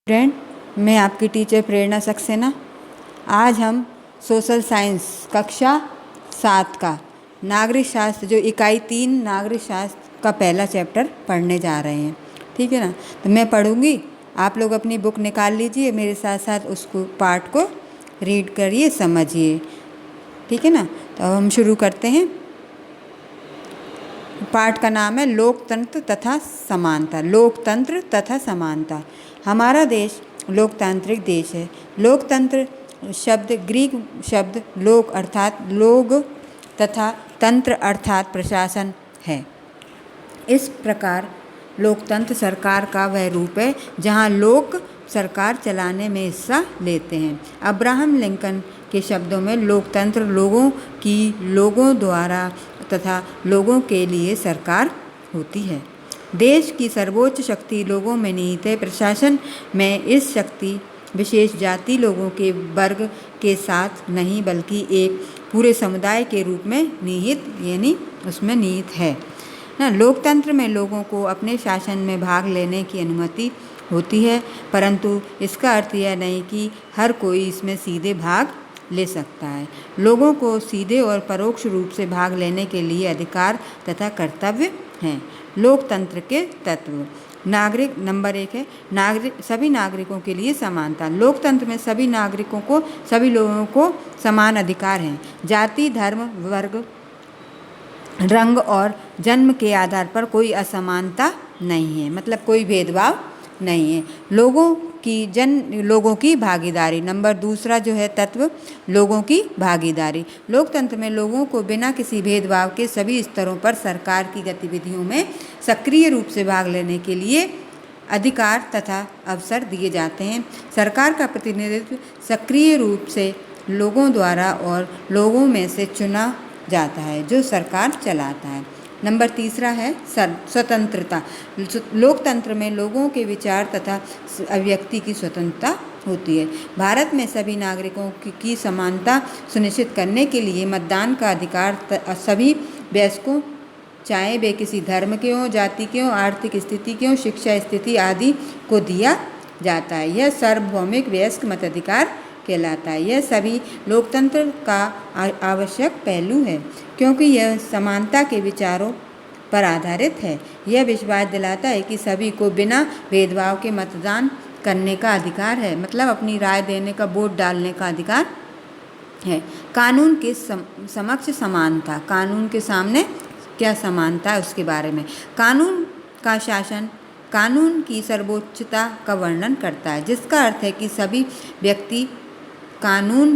Friend, मैं आपकी teacher प्रेरणा सक्सेना। आज हम सोशल साइंस कक्षा 7 का नागरिक शास्त्र जो इकाई 3 नागरिक शास्त्र का पहला चैप्टर पढ़ने जा रहे हैं। ठीक है ना। तो मैं पढ़ूंगी, आप लोग अपनी बुक निकाल लीजिए, मेरे साथ साथ उसको पाठ को रीड करिए, समझिए। ठीक है ना। तो अब हम शुरू करते हैं। पाठ का नाम है लोकतंत्र तथा समानता। लोकतंत्र तथा समानता। हमारा देश लोकतांत्रिक देश है। लोकतंत्र शब्द ग्रीक शब्द लोक अर्थात लोग तथा तंत्र अर्थात प्रशासन है। इस प्रकार लोकतंत्र सरकार का वह रूप है जहां लोग सरकार चलाने में हिस्सा लेते हैं। अब्राहम लिंकन के शब्दों में लोकतंत्र लोगों द्वारा तथा लोगों के लिए सरकार होती है। देश की सर्वोच्च शक्ति लोगों में निहित है। प्रशासन में इस शक्ति विशेष जाति लोगों के वर्ग के साथ नहीं बल्कि एक पूरे समुदाय के रूप में निहित उसमें निहित है ना। लोकतंत्र में लोगों को अपने शासन में भाग लेने की अनुमति होती है, परंतु इसका अर्थ यह नहीं कि हर कोई इसमें सीधे भाग ले सकता है। लोगों को सीधे और परोक्ष रूप से भाग लेने के लिए अधिकार तथा कर्तव्य हैं। लोकतंत्र के तत्व। नागरिक नंबर 1 है सभी नागरिकों के लिए समानता। लोकतंत्र में सभी लोगों को समान अधिकार हैं। जाति, धर्म, वर्ग, रंग और जन्म के आधार पर कोई असमानता नहीं है, मतलब कोई भेदभाव नहीं है। लोगों की भागीदारी। नंबर 2 जो है तत्व, लोगों की भागीदारी। लोकतंत्र में लोगों को बिना किसी भेदभाव के सभी स्तरों पर सरकार की गतिविधियों में सक्रिय रूप से भाग लेने के लिए अधिकार तथा अवसर दिए जाते हैं। सरकार का प्रतिनिधित्व सक्रिय रूप से लोगों द्वारा और लोगों में से चुना जाता है जो सरकार चलाता है। नंबर 3 है स्वतंत्रता। लोकतंत्र में लोगों के विचार तथा अभिव्यक्ति की स्वतंत्रता होती है। भारत में सभी नागरिकों की समानता सुनिश्चित करने के लिए मतदान का अधिकार सभी वयस्कों, चाहे वे किसी धर्म के हों, जाति के हों, आर्थिक स्थिति के हों, शिक्षा स्थिति आदि को दिया जाता है। यह सार्वभौमिक वयस्क मताधिकार कहलाता है। यह सभी लोकतंत्र का आवश्यक पहलू है क्योंकि यह समानता के विचारों पर आधारित है। यह विश्वास दिलाता है कि सभी को बिना भेदभाव के मतदान करने का अधिकार है, मतलब अपनी राय देने का, वोट डालने का अधिकार है। कानून के समक्ष समानता। कानून के सामने क्या समानता है उसके बारे में। कानून का शासन कानून की सर्वोच्चता का वर्णन करता है, जिसका अर्थ है कि सभी व्यक्ति कानून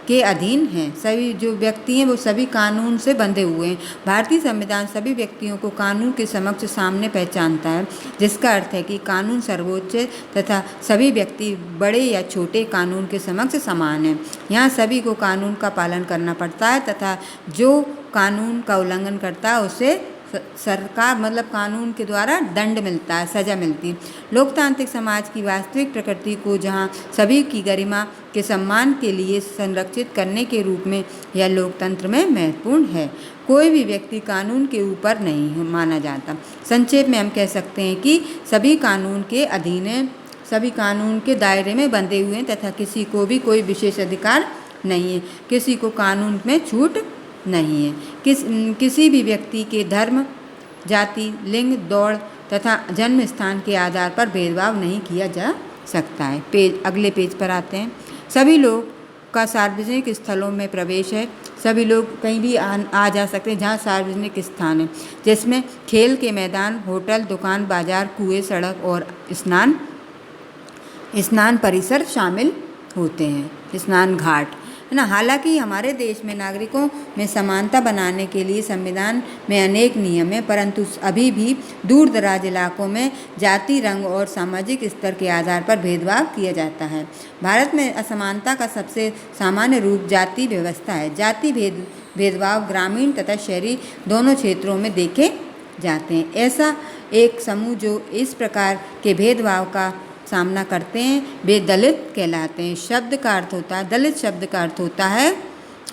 के अधीन हैं। सभी जो व्यक्ति हैं वो सभी कानून से बंधे हुए हैं। भारतीय संविधान सभी व्यक्तियों को कानून के समक्ष सामने पहचानता है, जिसका अर्थ है कि कानून सर्वोच्च तथा सभी व्यक्ति बड़े या छोटे कानून के समक्ष समान हैं। यहाँ सभी को कानून का पालन करना पड़ता है तथा जो कानून का उल्लंघन करता है उसे सरकार मतलब कानून के द्वारा दंड मिलता है, सजा मिलती है। लोकतांत्रिक समाज की वास्तविक प्रकृति को जहाँ सभी की गरिमा के सम्मान के लिए संरक्षित करने के रूप में यह लोकतंत्र में महत्वपूर्ण है। कोई भी व्यक्ति कानून के ऊपर नहीं माना जाता। संक्षेप में हम कह सकते हैं कि सभी कानून के अधीन हैं, सभी कानून के दायरे में बंधे हुए हैं तथा किसी को भी कोई विशेष अधिकार नहीं है, किसी को कानून में छूट नहीं है। किसी भी व्यक्ति के धर्म, जाति, लिंग, दौड़ तथा जन्म स्थान के आधार पर भेदभाव नहीं किया जा सकता है। अगले पेज पर आते हैं। सभी लोग का सार्वजनिक स्थलों में प्रवेश है। सभी लोग कहीं भी आ जा सकते हैं जहाँ सार्वजनिक स्थान है, जिसमें खेल के मैदान, होटल, दुकान, बाजार, कुएं, सड़क और स्नान परिसर शामिल होते हैं, स्नान घाट है ना। हालांकि हमारे देश में नागरिकों में समानता बनाने के लिए संविधान में अनेक नियम हैं, परंतु अभी भी दूर दराज इलाकों में जाति, रंग और सामाजिक स्तर के आधार पर भेदभाव किया जाता है। भारत में असमानता का सबसे सामान्य रूप जाति व्यवस्था है। जाति भेदभाव ग्रामीण तथा शहरी दोनों क्षेत्रों में देखे जाते हैं। ऐसा एक समूह जो इस प्रकार के भेदभाव का सामना करते हैं वे दलित कहलाते हैं। दलित शब्द का अर्थ होता है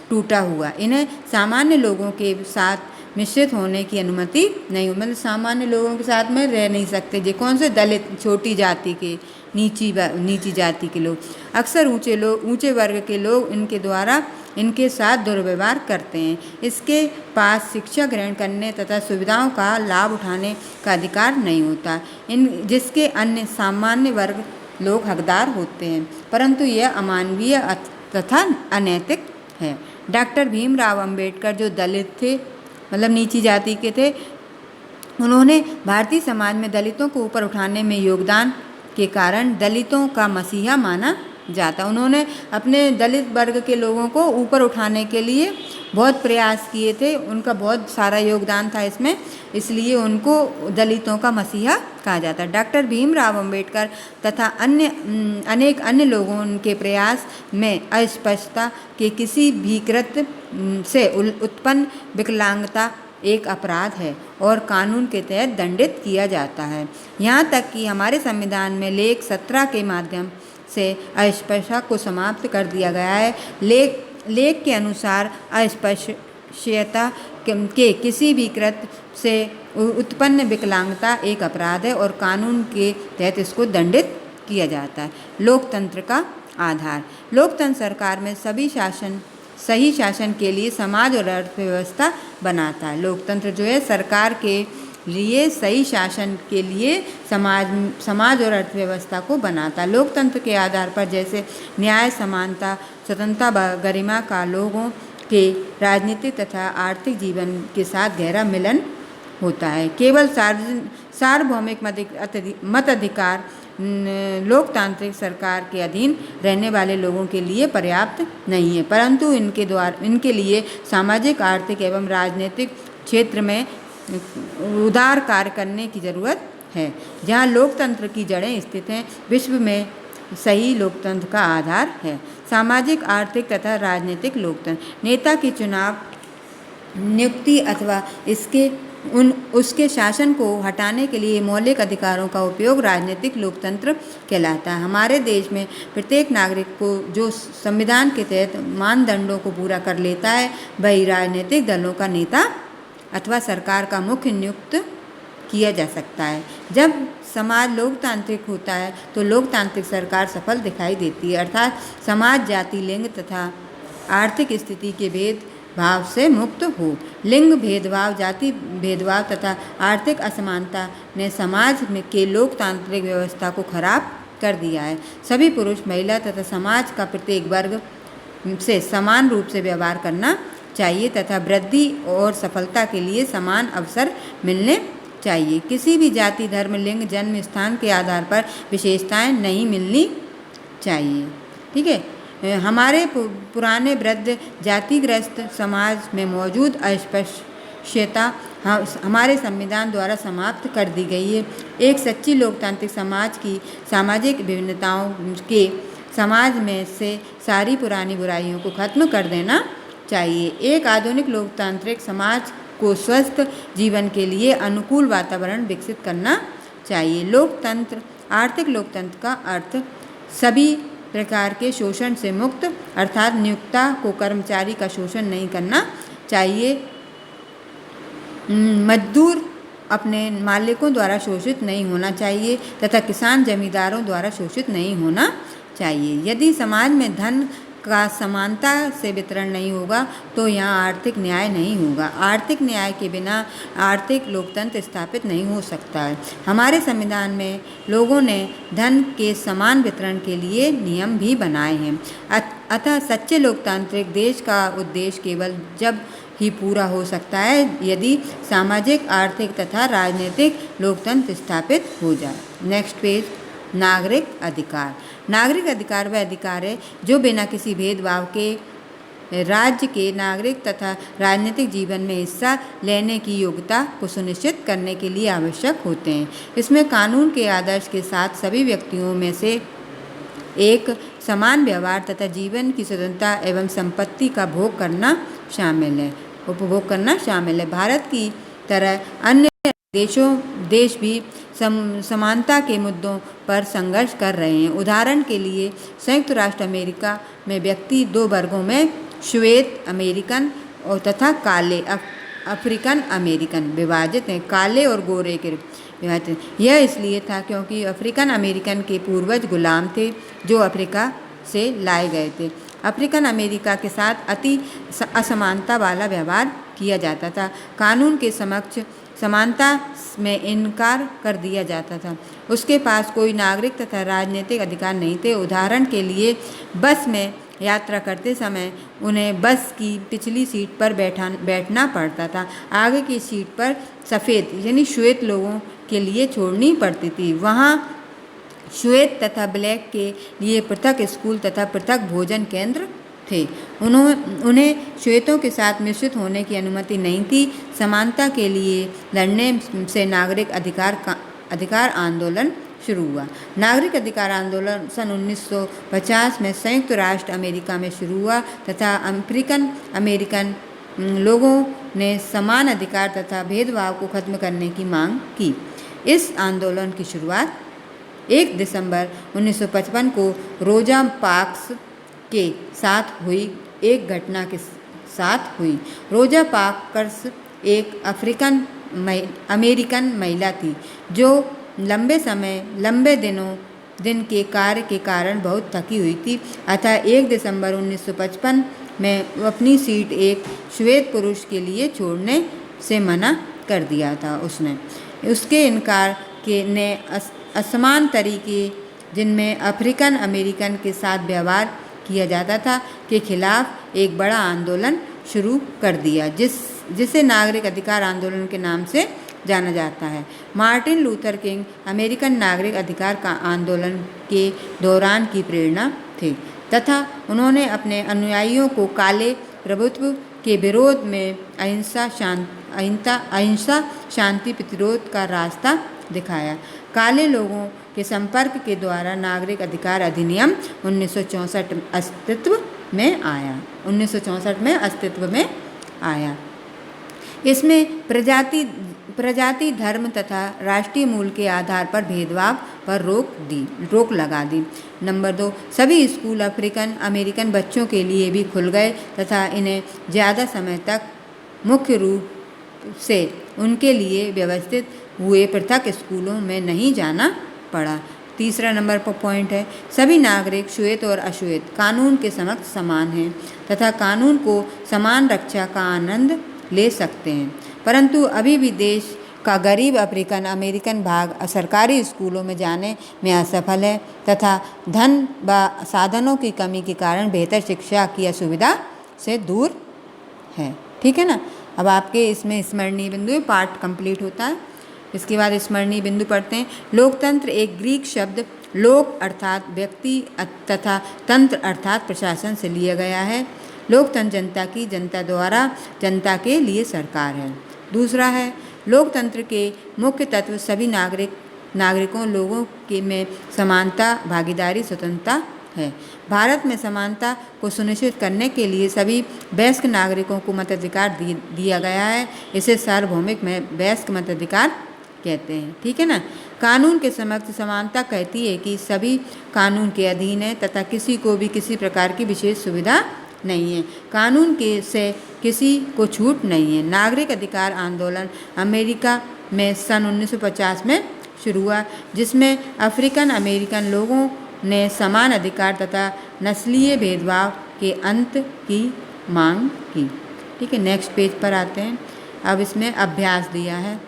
टूटा हुआ। इन्हें सामान्य लोगों के साथ मिश्रित होने की अनुमति नहीं हो, मतलब सामान्य लोगों के साथ में रह नहीं सकते। ये कौन से? दलित, छोटी जाति के, नीची जाति के लोग। अक्सर ऊंचे वर्ग के लोग इनके साथ दुर्व्यवहार करते हैं। इसके पास शिक्षा ग्रहण करने तथा सुविधाओं का लाभ उठाने का अधिकार नहीं होता, जिसके अन्य सामान्य वर्ग लोग हकदार होते हैं, परंतु यह अमानवीय तथा अनैतिक है। डॉक्टर भीमराव अंबेडकर जो दलित थे, मतलब नीची जाति के थे, उन्होंने भारतीय समाज में दलितों को ऊपर उठाने में योगदान के कारण दलितों का मसीहा माना जाता। उन्होंने अपने दलित वर्ग के लोगों को ऊपर उठाने के लिए बहुत प्रयास किए थे, उनका बहुत सारा योगदान था इसमें, इसलिए उनको दलितों का मसीहा कहा जाता है। डॉक्टर भीमराव अंबेडकर तथा अनेक अन्य लोगों के प्रयास में अस्पृश्यता के किसी भी कृत्य से उत्पन्न विकलांगता एक अपराध है और कानून के तहत दंडित किया जाता है। यहाँ तक कि हमारे संविधान में लेख 17 के माध्यम से अस्पृश्यता को समाप्त कर दिया गया है। लेख के अनुसार अस्पृश्यता के किसी भी कृत्य से उत्पन्न विकलांगता एक अपराध है और कानून के तहत इसको दंडित किया जाता है। लोकतंत्र का आधार। लोकतंत्र सरकार में सही शासन के लिए समाज और अर्थव्यवस्था बनाता है। लोकतंत्र जो है सरकार के लिए सही शासन के लिए समाज और अर्थव्यवस्था को बनाता है। लोकतंत्र के आधार पर जैसे न्याय, समानता, स्वतंत्रता, गरिमा का लोगों के राजनीतिक तथा आर्थिक जीवन के साथ गहरा मिलन होता है। केवल सार्वभौमिक मताधिकार लोकतांत्रिक सरकार के अधीन रहने वाले लोगों के लिए पर्याप्त नहीं है, परंतु इनके लिए सामाजिक, आर्थिक एवं राजनीतिक क्षेत्र में उदार कार्य करने की जरूरत है। जहाँ लोकतंत्र की जड़ें स्थित हैं, विश्व में सही लोकतंत्र का आधार है। सामाजिक, आर्थिक तथा राजनीतिक लोकतंत्र। नेता की चुनाव, नियुक्ति अथवा उसके शासन को हटाने के लिए मौलिक अधिकारों का उपयोग राजनीतिक लोकतंत्र कहलाता है। हमारे देश में प्रत्येक नागरिक को जो संविधान के तहत मानदंडों को पूरा कर लेता है, वही राजनीतिक दलों का नेता अथवा सरकार का मुख्य नियुक्त किया जा सकता है। जब समाज लोकतांत्रिक होता है तो लोकतांत्रिक सरकार सफल दिखाई देती है, अर्थात समाज जाति, लिंग तथा आर्थिक स्थिति के भेदभाव से मुक्त हो। लिंग भेदभाव, जाति भेदभाव तथा आर्थिक असमानता ने समाज के लोकतांत्रिक व्यवस्था को खराब कर दिया है। सभी पुरुष, महिला तथा समाज का प्रत्येक वर्ग से समान रूप से व्यवहार करना चाहिए तथा वृद्धि और सफलता के लिए समान अवसर मिलने चाहिए। किसी भी जाति, धर्म, लिंग, जन्म स्थान के आधार पर विशेषताएं नहीं मिलनी चाहिए। ठीक है। हमारे पुराने वृद्ध जातिग्रस्त समाज में मौजूद अस्पृश्यता हमारे संविधान द्वारा समाप्त कर दी गई है। एक सच्ची लोकतांत्रिक समाज की सामाजिक विभिन्नताओं के समाज में से सारी पुरानी बुराइयों को खत्म कर देना चाहिए। एक आधुनिक लोकतांत्रिक समाज को स्वस्थ जीवन के लिए अनुकूल वातावरण विकसित करना चाहिए। लोकतंत्र, आर्थिक लोकतंत्र का अर्थ सभी प्रकार के शोषण से मुक्त, अर्थात नियोक्ता को कर्मचारी का शोषण नहीं करना चाहिए, मजदूर अपने मालिकों द्वारा शोषित नहीं होना चाहिए तथा किसान जमींदारों द्वारा शोषित नहीं होना चाहिए। यदि समाज में धन का समानता से वितरण नहीं होगा तो यहाँ आर्थिक न्याय नहीं होगा। आर्थिक न्याय के बिना आर्थिक लोकतंत्र स्थापित नहीं हो सकता है। हमारे संविधान में लोगों ने धन के समान वितरण के लिए नियम भी बनाए हैं। अतः सच्चे लोकतांत्रिक देश का उद्देश्य केवल जब ही पूरा हो सकता है यदि सामाजिक, आर्थिक तथा राजनीतिक लोकतंत्र स्थापित हो जाए। Next page. नागरिक अधिकार। नागरिक अधिकार वह अधिकार है जो बिना किसी भेदभाव के राज्य के नागरिक तथा राजनीतिक जीवन में हिस्सा लेने की योग्यता को सुनिश्चित करने के लिए आवश्यक होते हैं। इसमें कानून के आदर्श के साथ सभी व्यक्तियों में से एक समान व्यवहार तथा जीवन की स्वतंत्रता एवं संपत्ति का उपभोग करना शामिल है। भारत की तरह अन्य देश भी समानता के मुद्दों पर संघर्ष कर रहे हैं। उदाहरण के लिए संयुक्त राष्ट्र अमेरिका में व्यक्ति दो वर्गों में श्वेत अमेरिकन और तथा काले अफ्रीकन अमेरिकन विभाजित हैं, काले और गोरे के विभाजित। यह इसलिए था क्योंकि अफ्रीकन अमेरिकन के पूर्वज गुलाम थे जो अफ्रीका से लाए गए थे। अफ्रीकन अमेरिका के साथ अति असमानता वाला व्यवहार किया जाता था। कानून के समक्ष समानता में इनकार कर दिया जाता था। उसके पास कोई नागरिक तथा राजनीतिक अधिकार नहीं थे। उदाहरण के लिए बस में यात्रा करते समय उन्हें बस की पिछली सीट पर बैठना पड़ता था। आगे की सीट पर सफ़ेद यानी श्वेत लोगों के लिए छोड़नी पड़ती थी। वहाँ श्वेत तथा ब्लैक के लिए पृथक स्कूल तथा पृथक भोजन केंद्र थे। उन्हें श्वेतों के साथ मिश्रित होने की अनुमति नहीं थी। समानता के लिए लड़ने से नागरिक अधिकार आंदोलन शुरू हुआ। नागरिक अधिकार आंदोलन सन 1950 में संयुक्त राष्ट्र अमेरिका में शुरू हुआ तथा अफ्रीकन अमेरिकन लोगों ने समान अधिकार तथा भेदभाव को खत्म करने की मांग की। इस आंदोलन की शुरुआत 1 दिसंबर 1955 को रोजा पार्क्स के साथ हुई एक घटना के साथ हुई। रोजा पार्क्स एक अफ्रीकन अमेरिकन महिला थी जो लंबे दिन के कार्य के कारण बहुत थकी हुई थी। अतः 1 दिसंबर 1955 में अपनी सीट एक श्वेत पुरुष के लिए छोड़ने से मना कर दिया था। उसके इनकार के ने असमान तरीके जिनमें अफ्रीकन अमेरिकन के साथ व्यवहार किया जाता था के खिलाफ एक बड़ा आंदोलन शुरू कर दिया जिसे नागरिक अधिकार आंदोलन के नाम से जाना जाता है। मार्टिन लूथर किंग अमेरिकन नागरिक अधिकार का आंदोलन के दौरान की प्रेरणा थे तथा उन्होंने अपने अनुयायियों को काले प्रभुत्व के विरोध में अहिंसा शांति प्रतिरोध का रास्ता दिखाया। काले लोगों के संपर्क के द्वारा नागरिक अधिकार अधिनियम 1964 अस्तित्व में आया। इसमें प्रजाति धर्म तथा राष्ट्रीय मूल के आधार पर भेदभाव पर रोक लगा दी। नंबर 2, सभी स्कूल अफ्रीकन अमेरिकन बच्चों के लिए भी खुल गए तथा इन्हें ज़्यादा समय तक मुख्य रूप से उनके लिए व्यवस्थित हुए पृथक स्कूलों में नहीं जाना पड़ा। तीसरा नंबर पर पॉइंट है, सभी नागरिक श्वेत और अश्वेत कानून के समक्ष समान हैं तथा कानून को समान रक्षा का आनंद ले सकते हैं। परंतु अभी भी देश का गरीब अफ्रीकन अमेरिकन भाग सरकारी स्कूलों में जाने में असफल है तथा धन व साधनों की कमी के कारण बेहतर शिक्षा की असुविधा से दूर है। ठीक है ना। अब आपके इसमें स्मरणीय बिंदु पार्ट कंप्लीट होता है। इसके बाद स्मरणीय बिंदु पढ़ते हैं। लोकतंत्र एक ग्रीक शब्द लोक अर्थात व्यक्ति तथा तंत्र अर्थात प्रशासन से लिया गया है। लोकतंत्र जनता की, जनता द्वारा, जनता के लिए सरकार है। दूसरा है लोकतंत्र के मुख्य तत्व सभी नागरिकों लोगों के में समानता, भागीदारी, स्वतंत्रता है। भारत में समानता को सुनिश्चित करने के लिए सभी वयस्क नागरिकों को मताधिकार दिया गया है। इसे सार्वभौमिक वयस्क मताधिकार कहते हैं। ठीक है ना। कानून के समक्ष समानता कहती है कि सभी कानून के अधीन है तथा किसी को भी किसी प्रकार की विशेष सुविधा नहीं है। कानून से किसी को छूट नहीं है। नागरिक अधिकार आंदोलन अमेरिका में सन 1950 में शुरू हुआ जिसमें अफ्रीकन अमेरिकन लोगों ने समान अधिकार तथा नस्लीय भेदभाव के अंत की मांग की। ठीक है। नेक्स्ट पेज पर आते हैं। अब इसमें अभ्यास दिया है।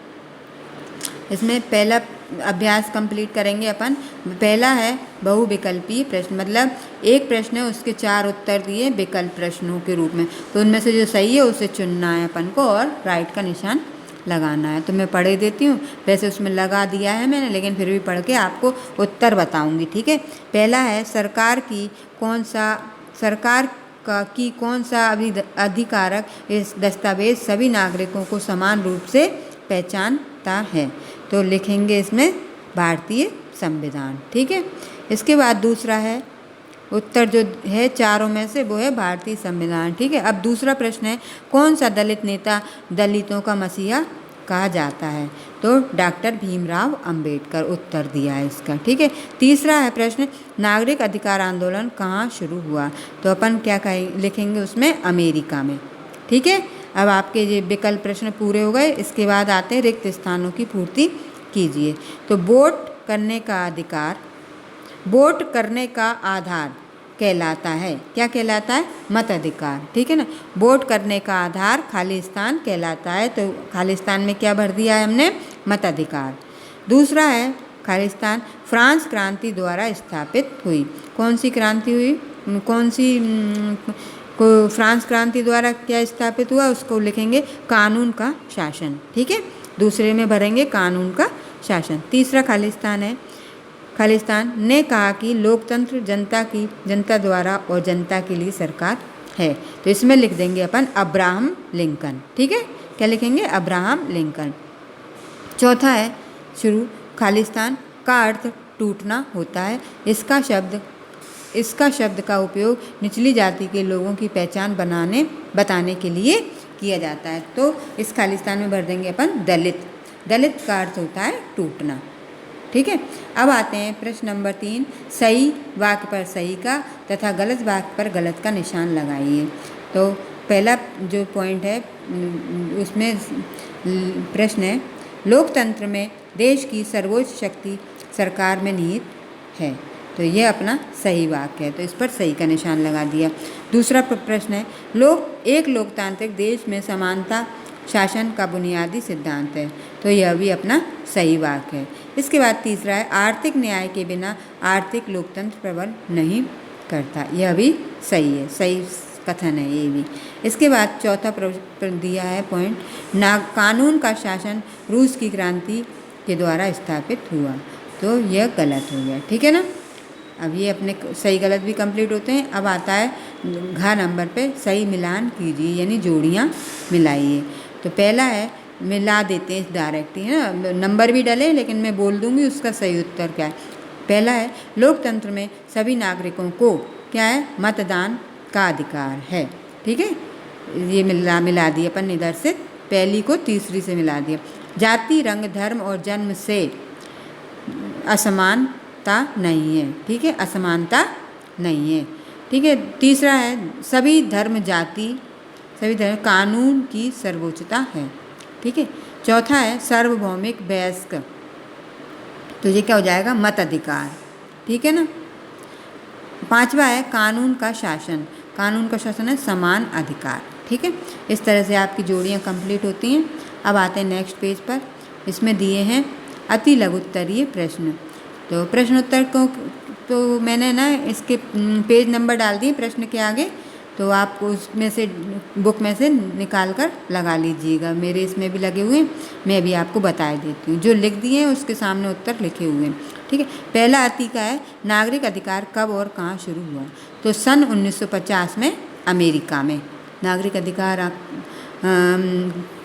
इसमें पहला अभ्यास कंप्लीट करेंगे अपन। पहला है बहुविकल्पीय प्रश्न, मतलब एक प्रश्न है उसके 4 उत्तर दिए विकल्प प्रश्नों के रूप में, तो उनमें से जो सही है उसे चुनना है अपन को और राइट का निशान लगाना है। तो मैं पढ़ देती हूँ, वैसे उसमें लगा दिया है मैंने, लेकिन फिर भी पढ़ के आपको उत्तर बताऊँगी। ठीक है। पहला है सरकार की कौन सा अधिकारक इस दस्तावेज सभी नागरिकों को समान रूप से पहचानता है। तो लिखेंगे इसमें भारतीय संविधान। ठीक है। इसके बाद दूसरा है उत्तर जो है चारों में से वो है भारतीय संविधान। ठीक है। अब दूसरा प्रश्न है कौन सा दलित नेता दलितों का मसीहा कहा जाता है? तो डॉक्टर भीमराव अंबेडकर उत्तर दिया है इसका। ठीक है। तीसरा है प्रश्न नागरिक अधिकार आंदोलन कहाँ शुरू हुआ? तो अपन क्या लिखेंगे उसमें अमेरिका में। ठीक है। अब आपके ये विकल्प प्रश्न पूरे हो गए। इसके बाद आते हैं रिक्त स्थानों की पूर्ति कीजिए। तो वोट करने का अधिकार, वोट करने का आधार कहलाता है, क्या कहलाता है? मताधिकार। ठीक है ना। वोट करने का आधार खाली स्थान कहलाता है। तो खाली स्थान में क्या भर दिया है हमने? मताधिकार। दूसरा है खाली स्थान, फ्रांस क्रांति द्वारा स्थापित हुई। कौन सी क्रांति हुई? कौन सी को फ्रांस क्रांति द्वारा क्या स्थापित हुआ? उसको लिखेंगे कानून का शासन। ठीक है, दूसरे में भरेंगे कानून का शासन। तीसरा खाली स्थान है, खालिस्तान ने कहा कि लोकतंत्र जनता द्वारा और जनता के लिए सरकार है। तो इसमें लिख देंगे अपन अब्राहम लिंकन। ठीक है, क्या लिखेंगे? Abraham Lincoln. चौथा है शुरू, खालिस्तान का अर्थ टूटना होता है। इसका शब्द का उपयोग निचली जाति के लोगों की पहचान बताने के लिए किया जाता है। तो इस खालिस्तान में भर देंगे अपन दलित। दलित का अर्थ होता है टूटना। ठीक है, अब आते हैं प्रश्न नंबर 3, सही वाक्य पर सही का तथा गलत वाक्य पर गलत का निशान लगाइए। तो पहला जो पॉइंट है उसमें प्रश्न है, लोकतंत्र में देश की सर्वोच्च शक्ति सरकार में निहित है। तो ये अपना सही वाक्य है, तो इस पर सही का निशान लगा दिया। दूसरा प्रश्न है, एक लोकतांत्रिक देश में समानता शासन का बुनियादी सिद्धांत है। तो यह भी अपना सही वाक्य है। इसके बाद तीसरा है, आर्थिक न्याय के बिना आर्थिक लोकतंत्र प्रबल नहीं करता। यह भी सही है, सही कथन है ये भी। इसके बाद चौथा दिया है पॉइंट, कानून का शासन रूस की क्रांति के द्वारा स्थापित हुआ। तो यह गलत हो गया। ठीक है ना। अब ये अपने सही गलत भी कंप्लीट होते हैं। अब आता है घ नंबर पे सही मिलान कीजिए, यानी जोड़ियाँ मिलाइए। तो पहला है, मिला देते हैं डायरेक्ट ही, है ना, नंबर भी डले लेकिन मैं बोल दूंगी उसका सही उत्तर क्या है। पहला है, लोकतंत्र में सभी नागरिकों को क्या है? मतदान का अधिकार है। ठीक है, ये मिला दिया अपन इधर से, पहली को तीसरी से मिला दिया। जाति, रंग, धर्म और जन्म से असमानता नहीं है। ठीक है, असमानता नहीं है। ठीक है, तीसरा है, सभी धर्म कानून की सर्वोच्चता है। ठीक है, चौथा है, सार्वभौमिक वयस्क, तो ये क्या हो जाएगा? मताधिकार। ठीक है ना। पांचवा है, कानून का शासन। कानून का शासन है समान अधिकार। ठीक है, इस तरह से आपकी जोड़ियाँ कंप्लीट होती हैं। अब आते हैं नेक्स्ट पेज पर। इसमें दिए हैं अति लघुत्तरीय प्रश्न। तो प्रश्नोत्तर को तो मैंने ना इसके पेज नंबर डाल दिए प्रश्न के आगे, तो आप उसमें से बुक में से निकाल कर लगा लीजिएगा। मेरे इसमें भी लगे हुए हैं, मैं अभी आपको बता देती हूँ। जो लिख दिए हैं उसके सामने उत्तर लिखे हुए हैं। ठीक है, पहला अति का है, नागरिक अधिकार कब और कहाँ शुरू हुआ? तो सन 1950 में अमेरिका में नागरिक अधिकार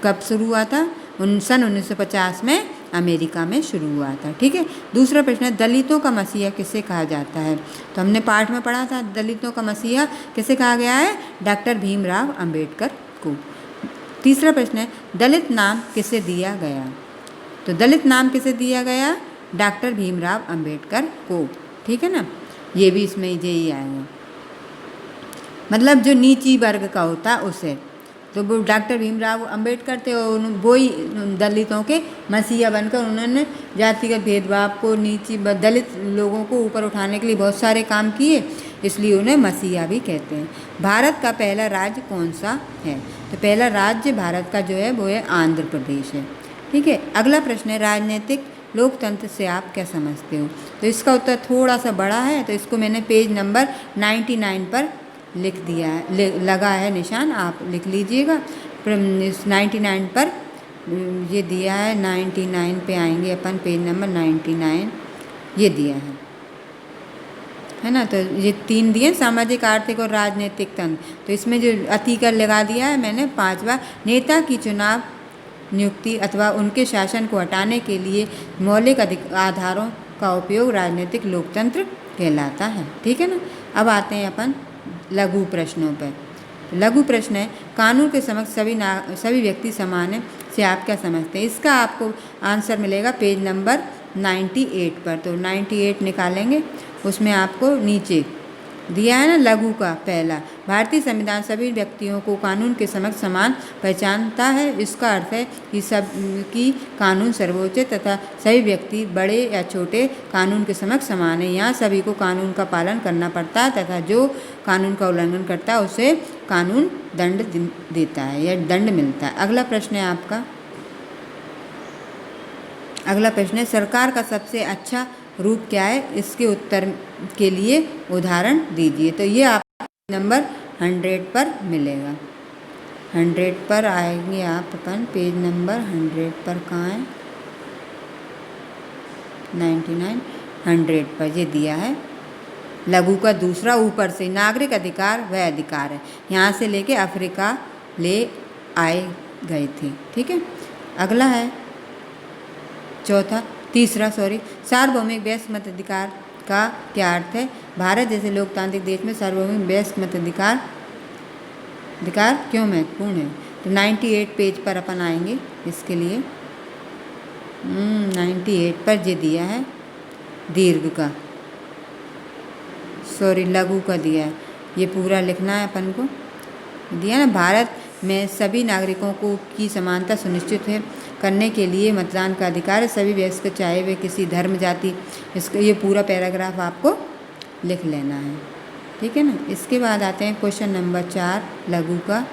कब शुरू हुआ था? सन 1950 में अमेरिका में शुरू हुआ था। ठीक है, दूसरा प्रश्न है, दलितों का मसीहा किसे कहा जाता है? तो हमने पाठ में पढ़ा था, दलितों का मसीहा किसे कहा गया है? डॉक्टर भीमराव अंबेडकर को। तीसरा प्रश्न है, दलित नाम किसे दिया गया? तो दलित नाम किसे दिया गया? डॉक्टर भीमराव अंबेडकर को। ठीक है ना, ये भी इसमें यही आएगा, मतलब जो नीची वर्ग का होता उसे। तो वो डॉक्टर भीमराव अंबेडकर थे और वो ही दलितों के मसीहा बनकर उन्होंने जातिगत भेदभाव को, नीची दलित लोगों को ऊपर उठाने के लिए बहुत सारे काम किए, इसलिए उन्हें मसीहा भी कहते हैं। भारत का पहला राज्य कौन सा है? तो पहला राज्य भारत का जो है वो है आंध्र प्रदेश है। ठीक है, अगला प्रश्न है, राजनीतिक लोकतंत्र से आप क्या समझते हो? तो इसका उत्तर थोड़ा सा बड़ा है, तो इसको मैंने पेज नंबर 99 पर लिख दिया है, लगा है निशान, आप लिख लीजिएगा। इस 99 पर ये दिया है, 99 पे आएंगे अपन, पेज नंबर 99 ये दिया है ना। तो ये 3 दिए, सामाजिक, आर्थिक और राजनीतिक तंत्र। तो इसमें जो अति का लगा दिया है मैंने, पांचवा, नेता की चुनाव, नियुक्ति अथवा उनके शासन को हटाने के लिए मौलिक आधारों का उपयोग राजनीतिक लोकतंत्र कहलाता है। ठीक है ना। अब आते हैं अपन लघु प्रश्नों पर। लघु प्रश्न है, कानून के समक्ष सभी व्यक्ति समान है से आप क्या समझते हैं? इसका आपको आंसर मिलेगा पेज नंबर 98 पर। तो 98 निकालेंगे, उसमें आपको नीचे दिया है ना लघु का पहला, भारतीय संविधान सभी व्यक्तियों को कानून के समक्ष समान पहचानता है। इसका अर्थ है कि कानून सर्वोच्च तथा सभी व्यक्ति बड़े या छोटे कानून के समक्ष समान है। यहाँ सभी को कानून का पालन करना पड़ता है तथा जो कानून का उल्लंघन करता है उसे कानून दंड देता है या दंड मिलता है। अगला प्रश्न है आपका, अगला प्रश्न है सरकार का सबसे अच्छा रूप क्या है, इसके उत्तर के लिए उदाहरण दीजिए। तो ये आप नंबर 100 पर मिलेगा। 100 पर आएंगे आप अपन, पेज नंबर 100 पर कहाँ है, 99, 100 पर ये दिया है लघु का दूसरा ऊपर से, नागरिक अधिकार वह अधिकार है, यहाँ से लेके अफ्रीका ले आए गए थे। ठीक है, अगला है तीसरा सार्वभौमिक वयस्क मताधिकार का क्या अर्थ है। भारत जैसे लोकतांत्रिक देश में सार्वभौमिक वयस्क मताधिकार क्यों महत्वपूर्ण है। तो 98 पेज पर अपन आएंगे इसके लिए। 98 पर ये दिया है दीर्घ का, लघु का दिया है, ये पूरा लिखना है अपन को। दिया ना, भारत में सभी नागरिकों को की समानता सुनिश्चित है करने के लिए मतदान का अधिकार है, सभी वयस्क चाहे वे किसी धर्म जाति, इसका ये पूरा पैराग्राफ आपको लिख लेना है। ठीक है ना। इसके बाद आते हैं क्वेश्चन नंबर 4 लघु का,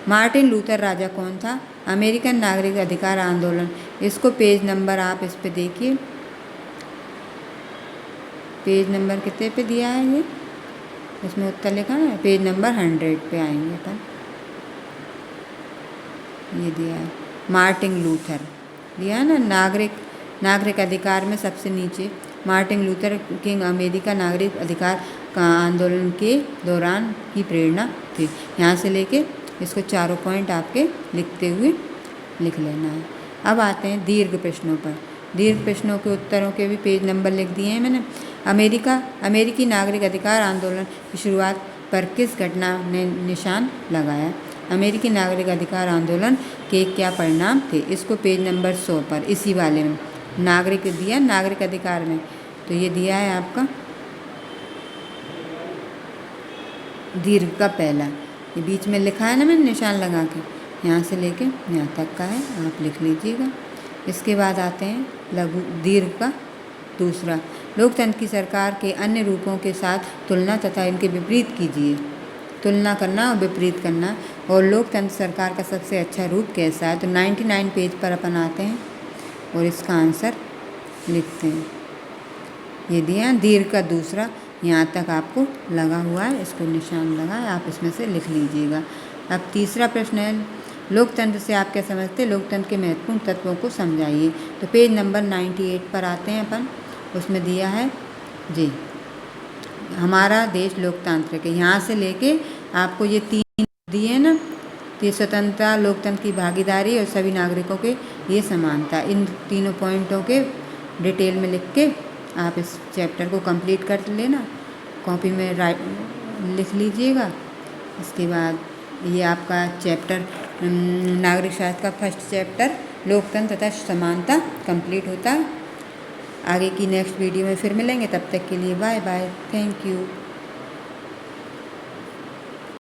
मार्टिन लूथर राजा कौन था। अमेरिकन नागरिक अधिकार आंदोलन, इसको पेज नंबर आप इस पे देखिए, पेज नंबर कितने पे दिया है ये, इसमें उत्तर लिखा है, पेज नंबर 100 पे आएंगे अपन, ये दिया है मार्टिन लूथर, दिया है ना नागरिक अधिकार में सबसे नीचे मार्टिन लूथर किंग अमेरिका नागरिक अधिकार का आंदोलन के दौरान की प्रेरणा थी। यहाँ से लेके इसको चारों पॉइंट आपके लिखते हुए लिख लेना है। अब आते हैं दीर्घ प्रश्नों पर। दीर्घ प्रश्नों के उत्तरों के भी पेज नंबर लिख दिए हैं मैंने। अमेरिकी नागरिक अधिकार आंदोलन की शुरुआत पर किस घटना ने निशान लगाया। अमेरिकी नागरिक अधिकार आंदोलन के क्या परिणाम थे, इसको पेज नंबर 100 पर इसी वाले में नागरिक दिया, नागरिक अधिकार में तो ये दिया है आपका दीर्घ का पहला, ये बीच में लिखा है ना मैंने निशान लगा के, यहाँ से लेके यहाँ तक का है, आप लिख लीजिएगा। इसके बाद आते हैं लघु दीर्घ का दूसरा, लोकतंत्र की सरकार के अन्य रूपों के साथ तुलना तथा इनके विपरीत कीजिए। तुलना करना और विपरीत करना, और लोकतंत्र सरकार का सबसे अच्छा रूप कैसा है। तो 99 पेज पर अपन आते हैं और इसका आंसर लिखते हैं। ये दिया है दीर्घ का दूसरा, यहाँ तक आपको लगा हुआ है, इसको निशान लगा है, आप इसमें से लिख लीजिएगा। अब तीसरा प्रश्न है, लोकतंत्र से आप क्या समझते हैं, लोकतंत्र के महत्वपूर्ण तत्वों को समझाइए। तो पेज नंबर 98 पर आते हैं अपन, उसमें दिया है जी हमारा देश लोकतांत्रिक है। यहाँ से लेके आपको ये 3 दिए ना, ये स्वतंत्रता, लोकतंत्र की भागीदारी और सभी नागरिकों के ये समानता, इन तीनों पॉइंटों के डिटेल में लिख के आप इस चैप्टर को कंप्लीट कर लेना, कॉपी में लिख लीजिएगा। इसके बाद ये आपका चैप्टर नागरिक शास्त्र का फर्स्ट चैप्टर लोकतंत्र तथा समानता कंप्लीट होता है। आगे की नेक्स्ट वीडियो में फिर मिलेंगे, तब तक के लिए बाय बाय, थैंक यू।